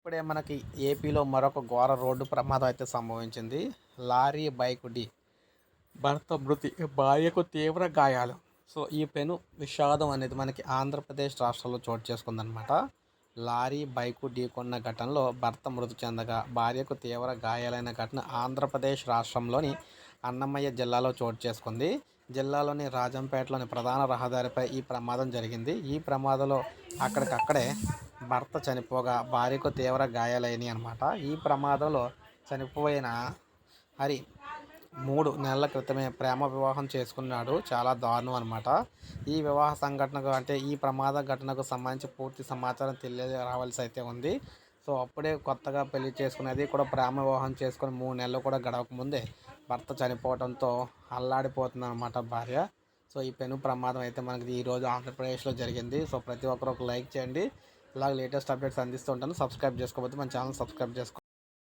ఇప్పుడే మనకి ఏపీలో మరొక ఘోర రోడ్డు ప్రమాదం అయితే సంభవించింది. లారీ బైక్ భర్త మృతి, భార్యకు తీవ్ర గాయాలు. సో ఈ పెను విషాదం అనేది మనకి ఆంధ్రప్రదేశ్ రాష్ట్రంలో చోటు చేసుకుందనమాట. లారీ బైకు ఢీకొన్న ఘటనలో భర్త మృతి చెందగా భార్యకు తీవ్ర గాయాలైన ఘటన ఆంధ్రప్రదేశ్ రాష్ట్రంలోని అన్నమయ్య జిల్లాలో చోటు చేసుకుంది. జిల్లాలోని రాజంపేటలోని ప్రధాన రహదారిపై ఈ ప్రమాదం జరిగింది. ఈ ప్రమాదంలో అక్కడికక్కడే భర్త చనిపోగా భార్యకు తీవ్ర గాయాలైనవి అనమాట. ఈ ప్రమాదంలో చనిపోయిన హరి 3 నెలల క్రితమే ప్రేమ వివాహం చేసుకున్నాడు. చాలా దారుణం అనమాట. ఈ వివాహ సంఘటనకు ఈ ప్రమాద ఘటనకు సంబంధించి పూర్తి సమాచారం రావాల్సి అయితే ఉంది. సో అప్పుడే కొత్తగా పెళ్లి చేసుకునేది కూడా ప్రేమ వివాహం చేసుకుని 3 నెలలు కూడా గడవకముందే భర్త చనిపోవడంతో అల్లాడిపోతుంది అనమాట భార్య. సో ఈ పెను ప్రమాదం అయితే మనకి ఈరోజు ఆంధ్రప్రదేశ్లో జరిగింది. సో ప్రతి ఒక్కరు ఒక లైక్ చేయండి. ఇలాగ లేటెస్ట్ అప్డేట్స్ అందిస్తూ ఉంటాను. సబ్స్క్రైబ్ చేసుకోకపోతే మన ఛానల్ సబ్స్క్రైబ్ చేసుకోండి.